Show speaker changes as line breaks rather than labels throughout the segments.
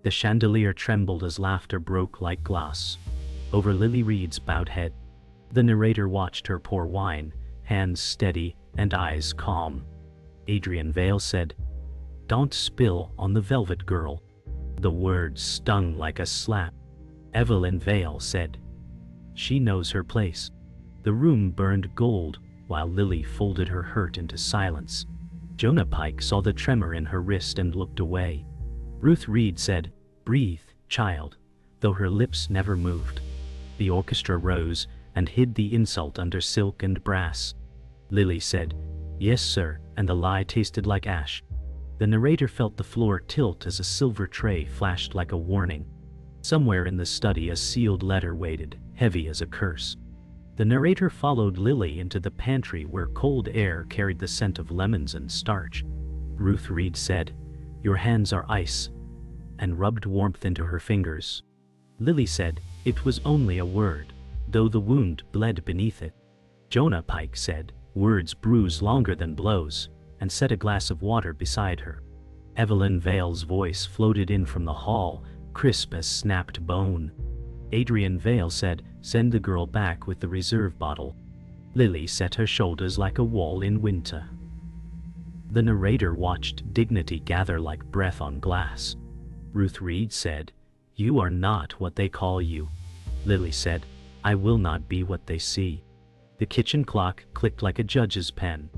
The chandelier trembled as laughter broke like glass over Lily Reed's bowed head. The narrator watched her pour wine, hands steady and eyes calm. Adrian Vale said, "Don't spill on the velvet girl." The words stung like a slap. Evelyn Vale said, "She knows her place." The room burned gold while Lily folded her hurt into silence. Jonah Pike saw the tremor in her wrist and looked away. Ruth Reed said, "Breathe, child," though her lips never moved. The orchestra rose and hid the insult under silk and brass. Lily said, "Yes, sir," and the lie tasted like ash. The narrator felt the floor tilt as a silver tray flashed like a warning. Somewhere in the study a sealed letter waited, heavy as a curse. The narrator followed Lily into the pantry where cold air carried the scent of lemons and starch. Ruth Reed said, "Your hands are ice," and rubbed warmth into her fingers. Lily said, "It was only a word, though the wound bled beneath it." Jonah Pike said, "Words bruise longer than blows," and set a glass of water beside her. Evelyn Vale's voice floated in from the hall, crisp as snapped bone. Adrian Vale said, "Send the girl back with the reserve bottle." Lily set her shoulders like a wall in winter. The narrator watched dignity gather like breath on glass. Ruth Reed said, "You are not what they call you." Lily said, "I will not be what they see." The kitchen clock clicked like a judge's pen.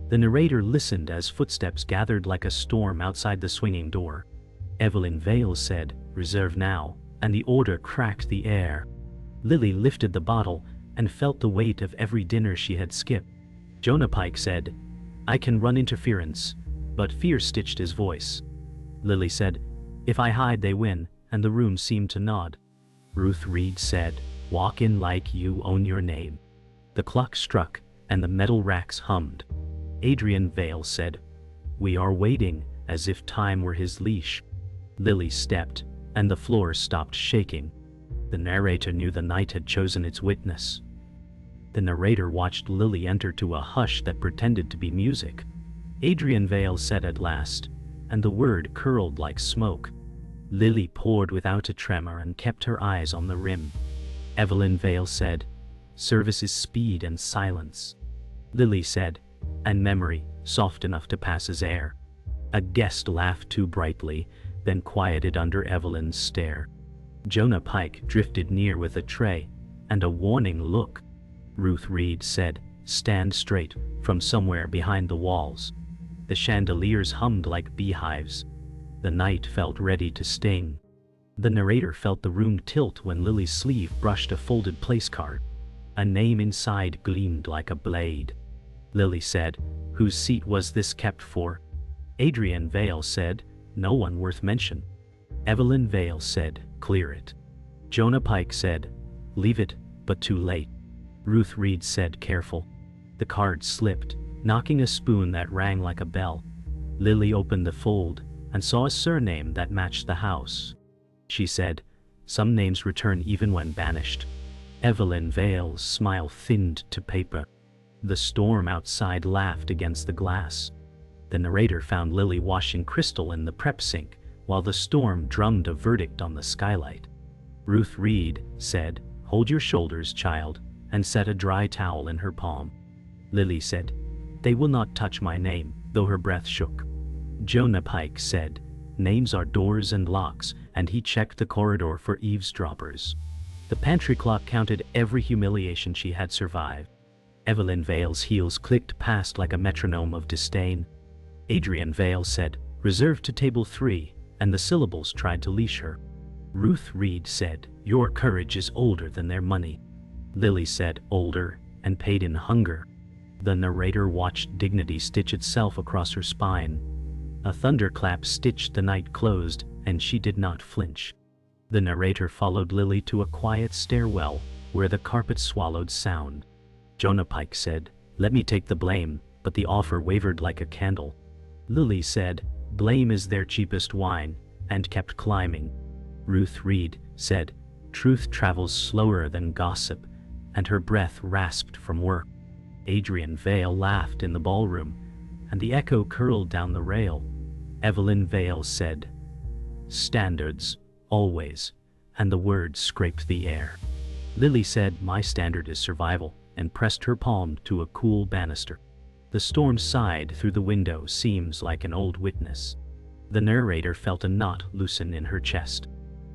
The narrator listened as footsteps gathered like a storm outside the swinging door. Evelyn Vale said, "Reserve now," and the order cracked the air. Lily lifted the bottle and felt the weight of every dinner she had skipped. Jonah Pike said, "I can run interference," but fear stitched his voice. Lily said, "If I hide they win," and the room seemed to nod. Ruth Reed said, "Walk in like you own your name." The clock struck and the metal racks hummed. Adrian Vale said, "We are waiting," as if time were his leash. Lily stepped, and the floor stopped shaking. The narrator knew the night had chosen its witness. The narrator watched Lily enter to a hush that pretended to be music. Adrian Vale said at last, and the word curled like smoke. Lily poured without a tremor and kept her eyes on the rim. Evelyn Vale said, "Service is speed and silence." Lily said, "And memory, soft enough to pass as air." A guest laughed too brightly, then quieted under Evelyn's stare. Jonah Pike drifted near with a tray and a warning look. Ruth Reed said, "Stand straight," from somewhere behind the walls. The chandeliers hummed like beehives. The night felt ready to sting. The narrator felt the room tilt when Lily's sleeve brushed a folded place card. A name inside gleamed like a blade. Lily said, "Whose seat was this kept for?" Adrian Vale said, "No one worth mention." Evelyn Vale said, "Clear it." Jonah Pike said, "Leave it, but too late." Ruth Reed said, "Careful." The card slipped, knocking a spoon that rang like a bell. Lily opened the fold and saw a surname that matched the house. She said, "Some names return even when banished." Evelyn Vale's smile thinned to paper. The storm outside laughed against the glass. The narrator found Lily washing crystal in the prep sink, while the storm drummed a verdict on the skylight. Ruth Reed said, "Hold your shoulders, child," and set a dry towel in her palm. Lily said, "They will not touch my name," though her breath shook. Jonah Pike said, "Names are doors and locks," and he checked the corridor for eavesdroppers. The pantry clock counted every humiliation she had survived. Evelyn Vale's heels clicked past like a metronome of disdain. Adrian Vale said, "Reserved to table 3, and the syllables tried to leash her. Ruth Reed said, "Your courage is older than their money." Lily said, "Older, and paid in hunger." The narrator watched dignity stitch itself across her spine. A thunderclap stitched the night closed, and she did not flinch. The narrator followed Lily to a quiet stairwell, where the carpet swallowed sound. Jonah Pike said, "Let me take the blame," but the offer wavered like a candle. Lily said, "Blame is their cheapest wine," and kept climbing. Ruth Reed said, "Truth travels slower than gossip," and her breath rasped from work. Adrian Vale laughed in the ballroom, and the echo curled down the rail. Evelyn Vale said, standards, always, and the words scraped the air. Lily said, my standard is survival, and pressed her palm to a cool banister. The storm sighed through the window, seems like an old witness. The narrator felt a knot loosen in her chest.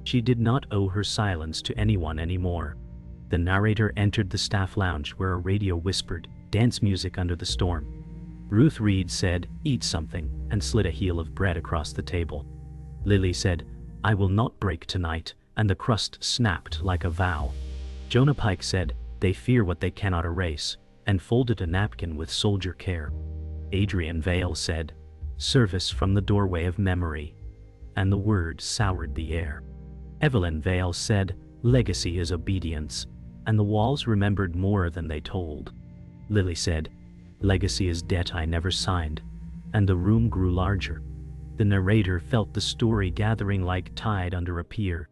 She did not owe her silence to anyone anymore. The narrator entered the staff lounge where a radio whispered, dance music under the storm. Ruth Reed said, eat something, and slid a heel of bread across the table. Lily said, I will not break tonight, and the crust snapped like a vow. Jonah Pike said, they fear what they cannot erase, and folded a napkin with soldier care. Adrian Vale said, service from the doorway of memory, and the word soured the air. Evelyn Vale said, legacy is obedience, and the walls remembered more than they told. Lily said, legacy is debt I never signed, and the room grew larger. The narrator felt the story gathering like tide under a pier.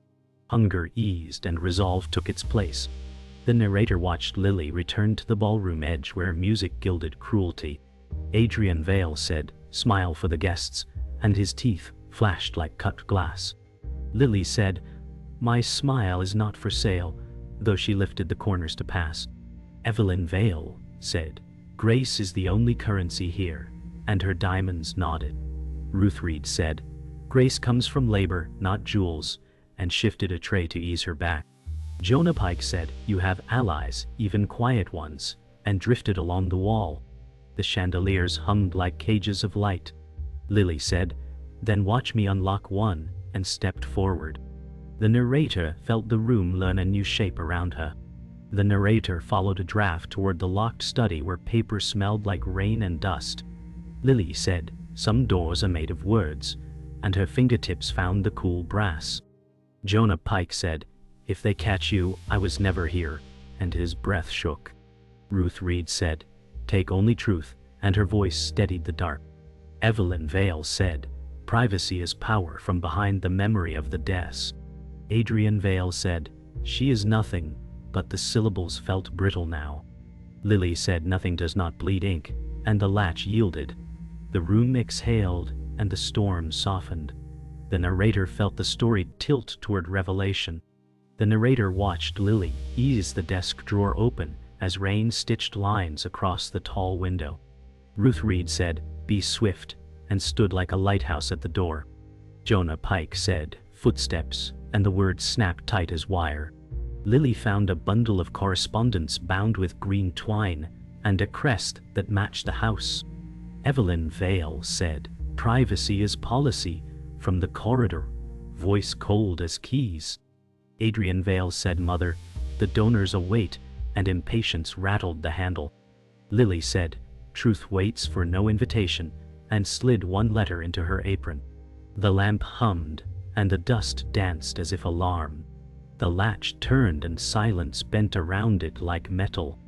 Hunger eased and resolve took its place. The narrator watched Lily return to the ballroom edge where music gilded cruelty. Adrian Vale said, smile for the guests, and his teeth flashed like cut glass. Lily said, my smile is not for sale, though she lifted the corners to pass. Evelyn Vale said, grace is the only currency here, and her diamonds nodded. Ruth Reed said, grace comes from labor, not jewels, and shifted a tray to ease her back. Jonah Pike said, you have allies, even quiet ones, and drifted along the wall. The chandeliers hummed like cages of light. Lily said, then watch me unlock one, and stepped forward. The narrator felt the room learn a new shape around her. The narrator followed a draft toward the locked study where paper smelled like rain and dust. Lily said, some doors are made of words, and her fingertips found the cool brass. Jonah Pike said, if they catch you, I was never here, and his breath shook. Ruth Reed said, take only truth, and her voice steadied the dark. Evelyn Vale said, privacy is power from behind the memory of the desk. Adrian Vale said, she is nothing, but the syllables felt brittle now. Lily said, nothing does not bleed ink, and the latch yielded. The room exhaled, and the storm softened. The narrator felt the story tilt toward revelation. The narrator watched Lily ease the desk drawer open as rain stitched lines across the tall window. Ruth Reed said, be swift, and stood like a lighthouse at the door. Jonah Pike said, footsteps, and the words snapped tight as wire. Lily found a bundle of correspondence bound with green twine, and a crest that matched the house. Evelyn Vale said, privacy is policy, from the corridor, voice cold as keys. Adrian Vale said, mother, the donors await, and impatience rattled the handle. Lily said, truth waits for no invitation, and slid one letter into her apron. The lamp hummed, and the dust danced as if alarmed. The latch turned and silence bent around it like metal.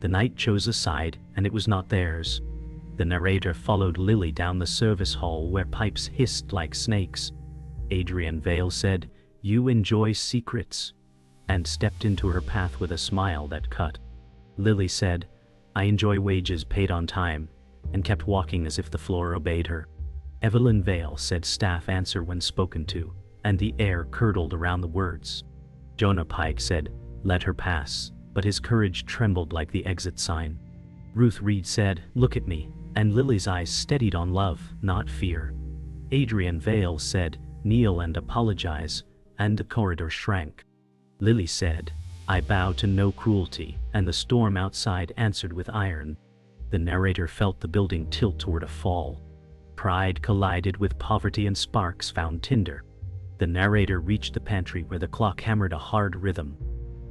The night chose a side, and it was not theirs. The narrator followed Lily down the service hall where pipes hissed like snakes. Adrian Vale said, you enjoy secrets, and stepped into her path with a smile that cut. Lily said, I enjoy wages paid on time, and kept walking as if the floor obeyed her. Evelyn Vale said, staff answer when spoken to, and the air curdled around the words. Jonah Pike said, let her pass, but his courage trembled like the exit sign. Ruth Reed said, look at me, and Lily's eyes steadied on love, not fear. Adrian Vale said, kneel and apologize, and the corridor shrank. Lily said, I bow to no cruelty, and the storm outside answered with iron. The narrator felt the building tilt toward a fall. Pride collided with poverty and sparks found tinder. The narrator reached the pantry where the clock hammered a hard rhythm.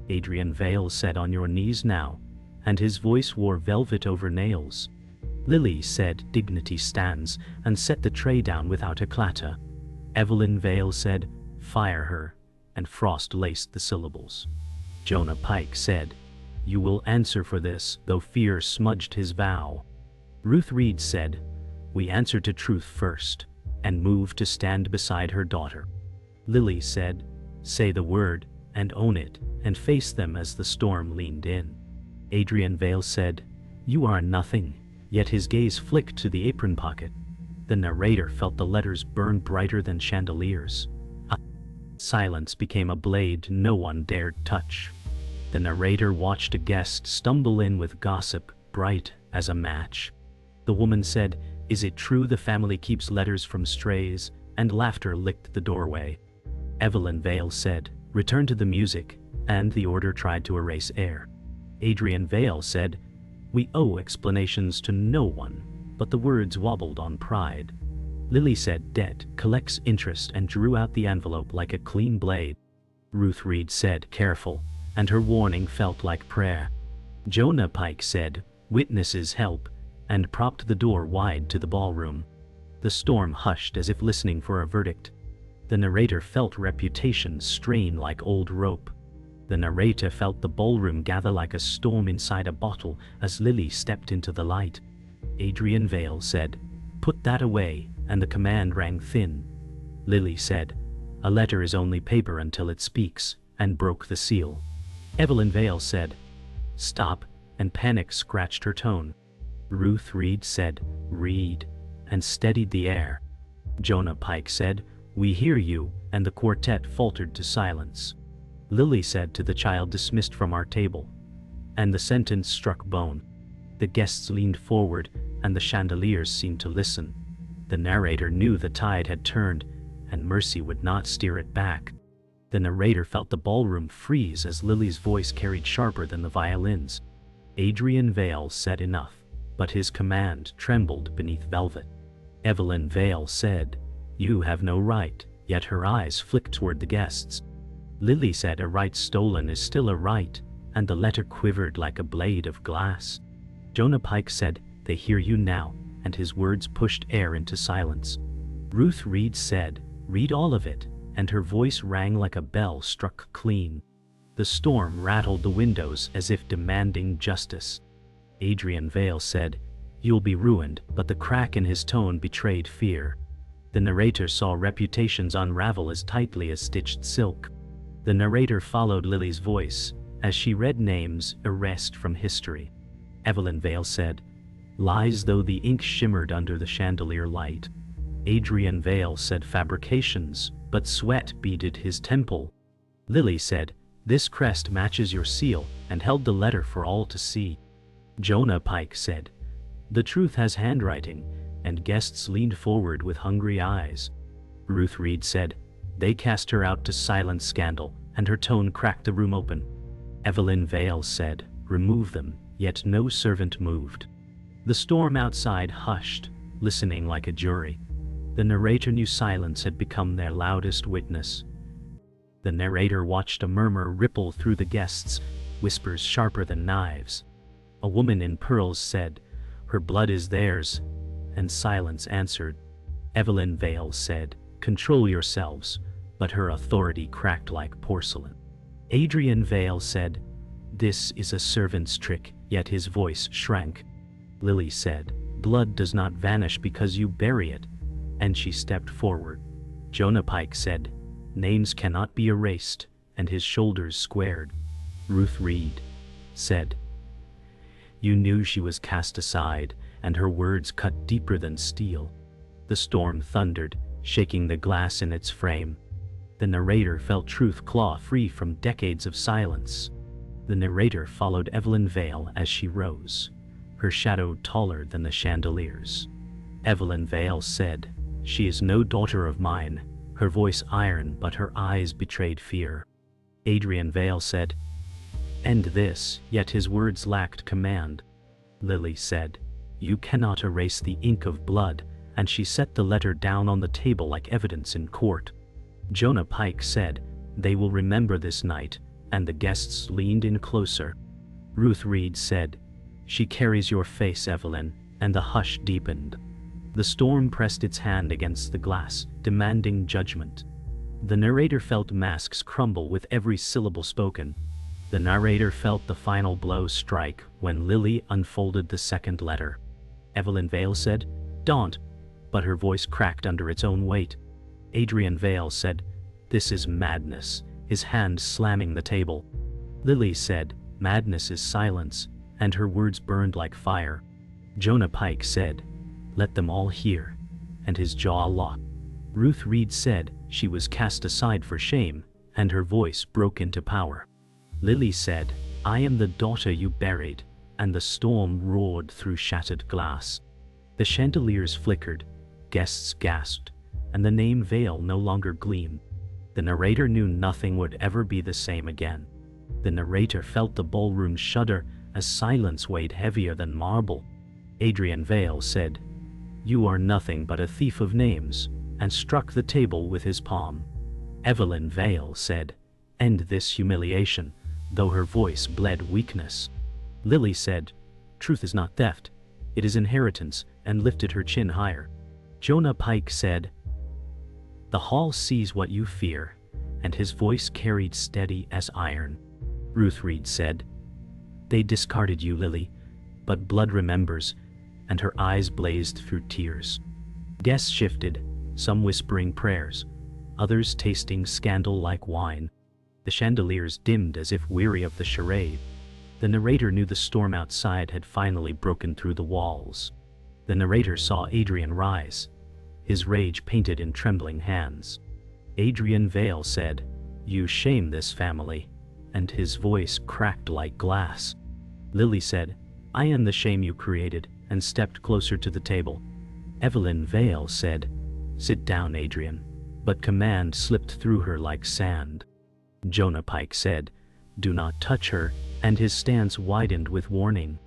Adrian Vale said, on your knees now, and his voice wore velvet over nails. Lily said, dignity stands, and set the tray down without a clatter. Evelyn Vale said, fire her, and frost laced the syllables. Jonah Pike said, you will answer for this, though fear smudged his vow. Ruth Reed said, we answer to truth first, and moved to stand beside her daughter. Lily said, say the word, and own it, and face them as the storm leaned in. Adrian Vale said, you are nothing, yet his gaze flicked to the apron pocket. The narrator felt the letters burn brighter than chandeliers. Silence became a blade no one dared touch. The narrator watched a guest stumble in with gossip, bright as a match. The woman said, "Is it true the family keeps letters from strays?" And laughter licked the doorway. Evelyn Vale said, "Return to the music," and the order tried to erase Heir. Adrian Vale said, "We owe explanations to no one," but the words wobbled on pride. Lily said, "Debt collects interest," and drew out the envelope like a clean blade. Ruth Reed said, "Careful," and her warning felt like prayer. Jonah Pike said, "Witnesses help," and propped the door wide to the ballroom. The storm hushed as if listening for a verdict. The narrator felt reputation strain like old rope. The narrator felt the ballroom gather like a storm inside a bottle as Lily stepped into the light. Adrian Vale said, "Put that away," and the command rang thin. Lily said, "A letter is only paper until it speaks," and broke the seal. Evelyn Vale said, "Stop," and panic scratched her tone. Ruth Reed said, "Read," and steadied the air. Jonah Pike said, "We hear you," and the quartet faltered to silence. Lily said to the child dismissed from our table, and the sentence struck bone. The guests leaned forward, and the chandeliers seemed to listen. The narrator knew the tide had turned, and mercy would not steer it back. The narrator felt the ballroom freeze as Lily's voice carried sharper than the violins. Adrian Vale said enough, but his command trembled beneath velvet. Evelyn Vale said, "You have no right," yet her eyes flicked toward the guests. Lily said, "A right stolen is still a right," and the letter quivered like a blade of glass. Jonah Pike said, "They hear you now," and his words pushed Heir into silence. Ruth Reed said, "Read all of it," and her voice rang like a bell struck clean. The storm rattled the windows as if demanding justice. Adrian Vale said, "You'll be ruined," but the crack in his tone betrayed fear. The narrator saw reputations unravel as tightly as stitched silk. The narrator followed Lily's voice as she read names erased from history. Evelyn Vale said, "Lies though the ink shimmered under the chandelier light." Adrian Vale said, "Fabrications," but sweat beaded his temple. Lily said, "This crest matches your seal," and held the letter for all to see. Jonah Pike said, "The truth has handwriting," and guests leaned forward with hungry eyes. Ruth Reed said, "They cast her out to silence scandal," and her tone cracked the room open. Evelyn Vale said, "Remove them," yet no servant moved. The storm outside hushed, listening like a jury. The narrator knew silence had become their loudest witness. The narrator watched a murmur ripple through the guests, whispers sharper than knives. A woman in pearls said, "Her blood is theirs," and silence answered. Evelyn Vale said, "Control yourselves," but her authority cracked like porcelain. Adrian Vale said, "This is a servant's trick," yet his voice shrank. Lily said, "Blood does not vanish because you bury it," and she stepped forward. Jonah Pike said, "Names cannot be erased," and his shoulders squared. Ruth Reed said, "You knew she was cast aside," and her words cut deeper than steel. The storm thundered, shaking the glass in its frame. The narrator felt truth claw free from decades of silence. The narrator followed Evelyn Vale as she rose, her shadow taller than the chandeliers. Evelyn Vale said, "She is no daughter of mine," her voice iron but her eyes betrayed fear. Adrian Vale said, "End this," yet his words lacked command. Lily said, "You cannot erase the ink of blood," and she set the letter down on the table like evidence in court. Jonah Pike said, "They will remember this night," and the guests leaned in closer. Ruth Reed said, "She carries your face, Evelyn," and the hush deepened. The storm pressed its hand against the glass, demanding judgment. The narrator felt masks crumble with every syllable spoken. The narrator felt the final blow strike when Lily unfolded the second letter. Evelyn Vale said, "Don't," but her voice cracked under its own weight. Adrian Vale said, "This is madness," his hand slamming the table. Lily said, "Madness is silence," and her words burned like fire. Jonah Pike said, "Let them all hear," and his jaw locked. Ruth Reed said, She was cast aside for shame, and her voice broke into power. Lily said, "I am the daughter you buried," and the storm roared through shattered glass. The chandeliers flickered, guests gasped, and the name Vale no longer gleamed. The narrator knew nothing would ever be the same again. The narrator felt the ballroom shudder as silence weighed heavier than marble. Adrian Vale said, "You are nothing but a thief of names," and struck the table with his palm. Evelyn Vale said, "End this humiliation," though her voice bled weakness. Lily said, "Truth is not theft, it is inheritance," and lifted her chin higher. Jonah Pike said, "The hall sees what you fear," and his voice carried steady as iron. Ruth Reed said, "They discarded you, Lily, but blood remembers," and her eyes blazed through tears. Guests shifted, some whispering prayers, others tasting scandal like wine. The chandeliers dimmed as if weary of the charade. The narrator knew the storm outside had finally broken through the walls. The narrator saw Adrian rise, his rage painted in trembling hands. Adrian Vale said, "You shame this family," and his voice cracked like glass. Lily said, "I am the shame you created," and stepped closer to the table. Evelyn Vale said, "Sit down, Adrian," but command slipped through her like sand. Jonah Pike said, "Do not touch her," and his stance widened with warning.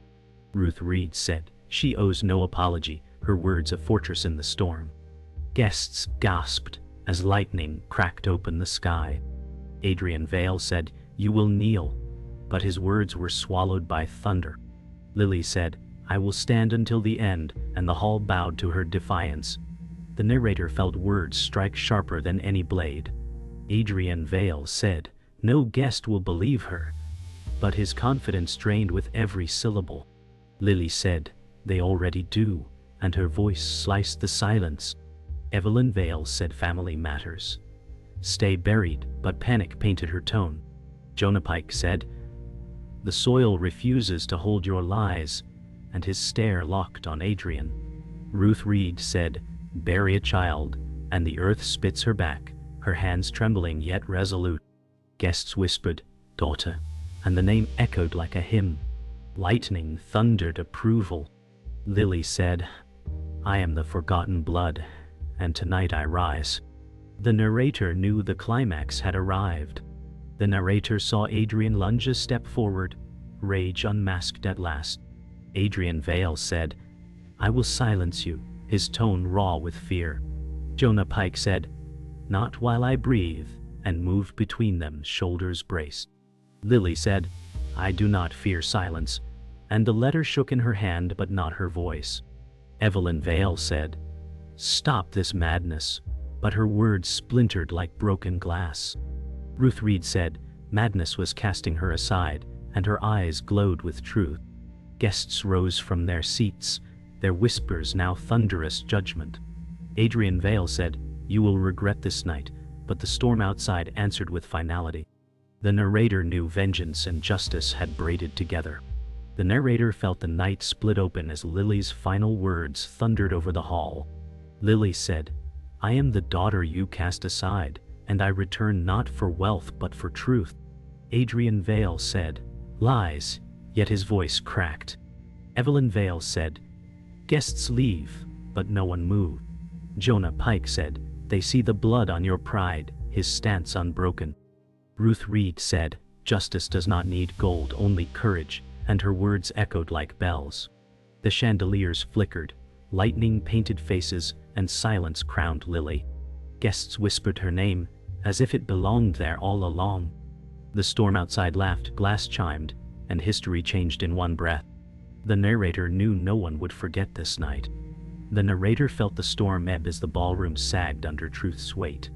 Ruth Reed said, "She owes no apology," her words a fortress in the storm. Guests gasped as lightning cracked open the sky. Adrian Vale said, "You will kneel," but his words were swallowed by thunder. Lily said, "I will stand until the end," and the hall bowed to her defiance. The narrator felt words strike sharper than any blade. Adrian Vale said, "No guest will believe her," but his confidence drained with every syllable. Lily said, "They already do," and her voice sliced the silence. Evelyn Vale said, "Family matters. Stay buried," but panic painted her tone. Jonah Pike said, "The soil refuses to hold your lies," and his stare locked on Adrian. Ruth Reed said, "Bury a child," and the earth spits her back, her hands trembling yet resolute. Guests whispered, "Daughter," and the name echoed like a hymn. Lightning thundered approval. Lily said, "I am the forgotten blood, and tonight I rise." The narrator knew the climax had arrived. The narrator saw Adrian lunge a step forward, rage unmasked at last. Adrian Vale said, "I will silence you," his tone raw with fear. Jonah Pike said, "Not while I breathe," and moved between them, shoulders braced. Lily said, "I do not fear silence," and the letter shook in her hand but not her voice. Evelyn Vale said, "Stop this madness," but her words splintered like broken glass. Ruth Reed said, madness was casting her aside, and her eyes glowed with truth. Guests rose from their seats, their whispers now thunderous judgment. Adrian Vale said, "You will regret this night," but the storm outside answered with finality. The narrator knew vengeance and justice had braided together. The narrator felt the night split open as Lily's final words thundered over the hall. Lily said, "I am the daughter you cast aside, and I return not for wealth but for truth." Adrian Vale said, "Lies," yet his voice cracked. Evelyn Vale said, "Guests leave," but no one moved. Jonah Pike said, "They see the blood on your pride," his stance unbroken. Ruth Reed said, "Justice does not need gold, only courage," and her words echoed like bells. The chandeliers flickered, lightning painted faces, and silence crowned Lily. Guests whispered her name, as if it belonged there all along. The storm outside laughed, glass chimed, and history changed in one breath. The narrator knew no one would forget this night. The narrator felt the storm ebb as the ballroom sagged under truth's weight.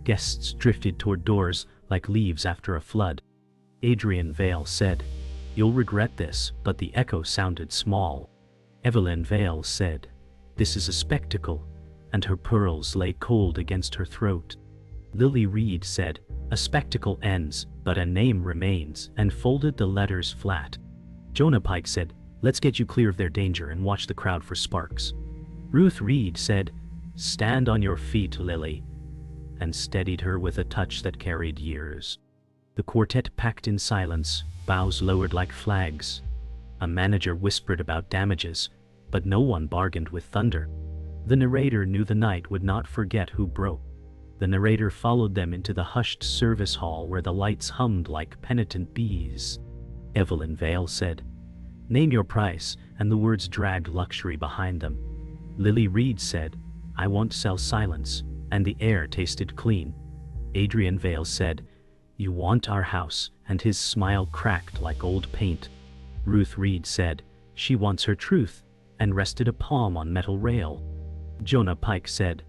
Guests drifted toward doors like leaves after a flood. Adrian Vale said, "You'll regret this," but the echo sounded small. Evelyn Vale said, "This is a spectacle," and her pearls lay cold against her throat. Lily Reed said, "A spectacle ends, but a name remains," and folded the letters flat. Jonah Pike said, "Let's get you clear of their danger and watch the crowd for sparks." Ruth Reed said, "Stand on your feet, Lily," and steadied her with a touch that carried years. The quartet packed in silence, bows lowered like flags. A manager whispered about damages, but no one bargained with thunder. The narrator knew the night would not forget who broke. The narrator followed them into the hushed service hall where the lights hummed like penitent bees. Evelyn Vale said, "Name your price," and the words dragged luxury behind them. Lily Reed said, "I won't sell silence," and the air tasted clean. Adrian Vale said, "You want our house," and his smile cracked like old paint. Ruth Reed said, "She wants her truth," and rested a palm on metal rail. Jonah Pike said,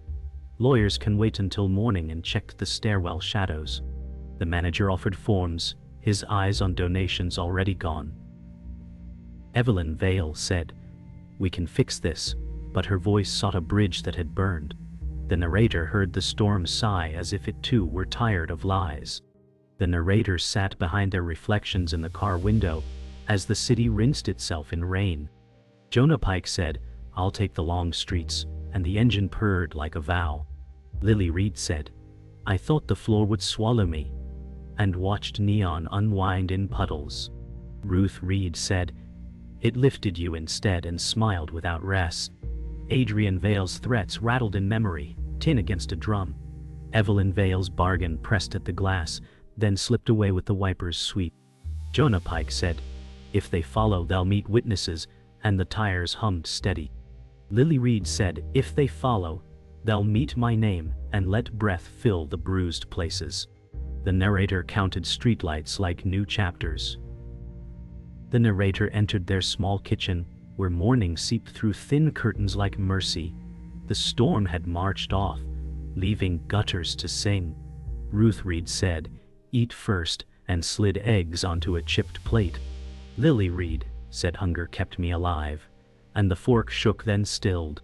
"Lawyers can wait until morning," and checked the stairwell shadows. The manager offered forms, his eyes on donations already gone. Evelyn Vale said, "We can fix this," but her voice sought a bridge that had burned. The narrator heard the storm sigh as if it too were tired of lies. The narrators sat behind their reflections in the car window as the city rinsed itself in rain. Jonah Pike said, "I'll take the long streets," and the engine purred like a vow. Lily Reed said, "I thought the floor would swallow me," and watched neon unwind in puddles. Ruth Reed said, "It lifted you instead," and smiled without rest. Adrian Vale's threats rattled in memory, tin against a drum. Evelyn Vale's bargain pressed at the glass, then slipped away with the wiper's sweep. Jonah Pike said, "If they follow, they'll meet witnesses," and the tires hummed steady. Lily Reed said, "If they follow, they'll meet my name," and let breath fill the bruised places. The narrator counted streetlights like new chapters. The narrator entered their small kitchen, where morning seeped through thin curtains like mercy. The storm had marched off, leaving gutters to sing. Ruth Reed said, "Eat first," and slid eggs onto a chipped plate. Lily Reed said, "Hunger kept me alive," and the fork shook then stilled.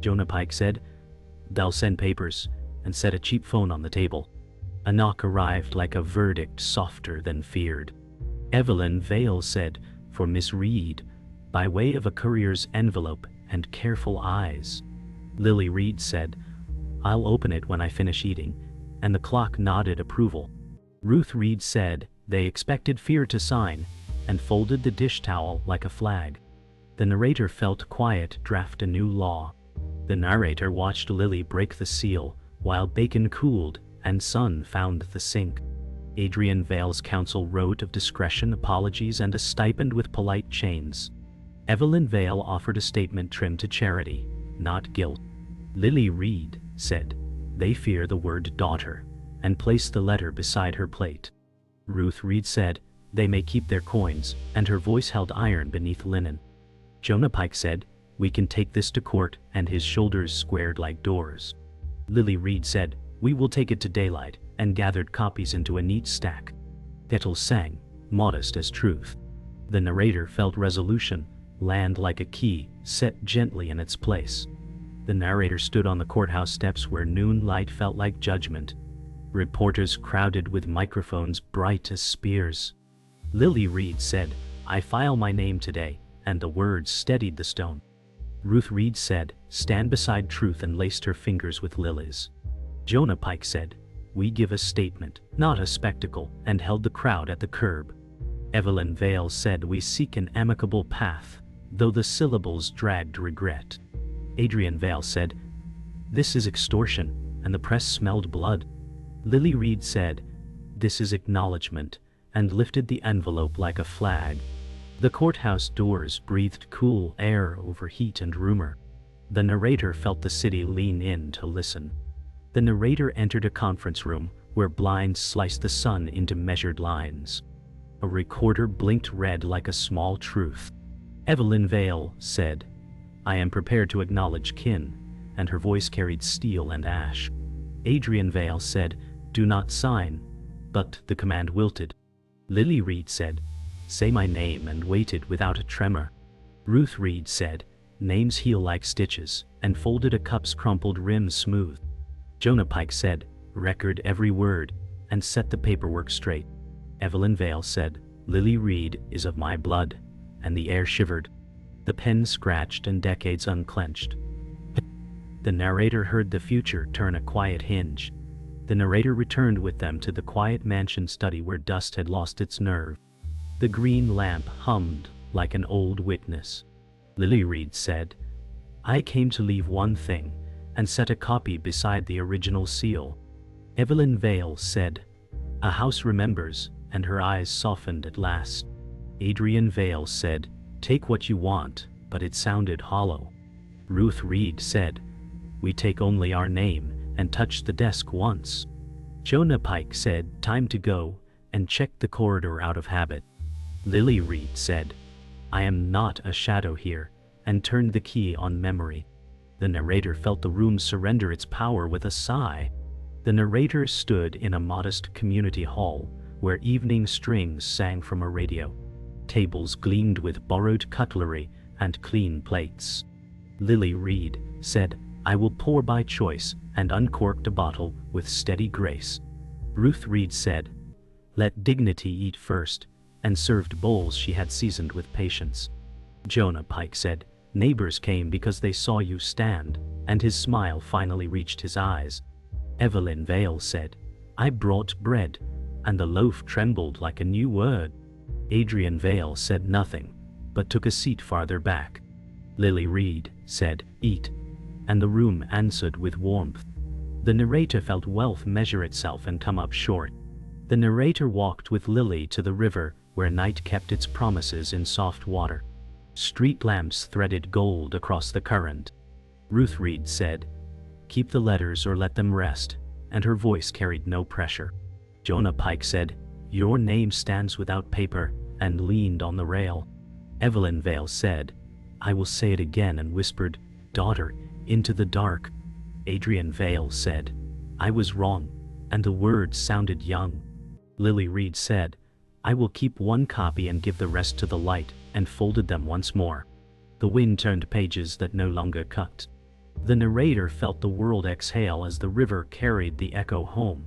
Jonah Pike said, "They'll send papers," and set a cheap phone on the table. A knock arrived like a verdict softer than feared. Evelyn Vale said, "For Miss Reed," by way of a courier's envelope and careful eyes. Lily Reed said, "I'll open it when I finish eating," and the clock nodded approval. Ruth Reed said, "They expected fear to sign," and folded the dish towel like a flag. The narrator felt quiet draft a new law. The narrator watched Lily break the seal, while bacon cooled and sun found the sink. Adrian Vale's counsel wrote of discretion, apologies, and a stipend with polite chains. Evelyn Vale offered a statement trimmed to charity, not guilt. Lily Reed said, "They fear the word daughter," and placed the letter beside her plate. Ruth Reed said, "They may keep their coins," and her voice held iron beneath linen. Jonah Pike said, "We can take this to court," and his shoulders squared like doors. Lily Reed said, "We will take it to daylight," and gathered copies into a neat stack. Kettle sang, modest as truth. The narrator felt resolution, land like a key, set gently in its place. The narrator stood on the courthouse steps where noon light felt like judgment. Reporters crowded with microphones bright as spears. Lily Reed said, "I file my name today," and the words steadied the stone. Ruth Reed said, "Stand beside truth," and laced her fingers with lilies. Jonah Pike said, "We give a statement, not a spectacle," and held the crowd at the curb. Evelyn Vale said, "We seek an amicable path," though the syllables dragged regret. Adrian Vale said, "This is extortion," and the press smelled blood. Lily Reed said, "This is acknowledgement," and lifted the envelope like a flag. The courthouse doors breathed cool air over heat and rumor. The narrator felt the city lean in to listen. The narrator entered a conference room where blinds sliced the sun into measured lines. A recorder blinked red like a small truth. Evelyn Vale said, "I am prepared to acknowledge kin," and her voice carried steel and ash. Adrian Vale said, "Do not sign," but the command wilted. Lily Reed said, "Say my name," and waited without a tremor. Ruth Reed said, "Names heal like stitches," and folded a cup's crumpled rim smooth. Jonah Pike said, "Record every word," and set the paperwork straight. Evelyn Vale said, "Lily Reed is of my blood," and the air shivered. The pen scratched and decades unclenched. The narrator heard the future turn a quiet hinge. The narrator returned with them to the quiet mansion study where dust had lost its nerve. The green lamp hummed like an old witness. Lily Reed said, "I came to leave one thing," and set a copy beside the original seal. Evelyn Vale said, "A house remembers," and her eyes softened at last. Adrian Vale said, "Take what you want," but it sounded hollow. Ruth Reed said, "We take only our name," and touched the desk once. Jonah Pike said, "Time to go," and checked the corridor out of habit. Lily Reed said, "I am not a shadow here," and turned the key on memory. The narrator felt the room surrender its power with a sigh. The narrator stood in a modest community hall, where evening strings sang from a radio. Tables gleamed with borrowed cutlery and clean plates. Lily Reed said, "I will pour by choice," and uncorked a bottle with steady grace. Ruth Reed said, "Let dignity eat first," and served bowls she had seasoned with patience. Jonah Pike said, "Neighbors came because they saw you stand," and his smile finally reached his eyes. Evelyn Vale said, "I brought bread," and the loaf trembled like a new word. Adrian Vale said nothing, but took a seat farther back. Lily Reed said, "Eat," and the room answered with warmth. The narrator felt wealth measure itself and come up short. The narrator walked with Lily to the river where night kept its promises in soft water. Street lamps threaded gold across the current. Ruth Reed said, "Keep the letters or let them rest," and her voice carried no pressure. Jonah Pike said, "Your name stands without paper," and leaned on the rail. Evelyn Vale said, "I will say it again," and whispered, "Daughter, into the dark." Adrian Vale said, "I was wrong," and the words sounded young. Lily Reed said, "I will keep one copy and give the rest to the light," and folded them once more. The wind turned pages that no longer cut. The narrator felt the world exhale as the river carried the echo home.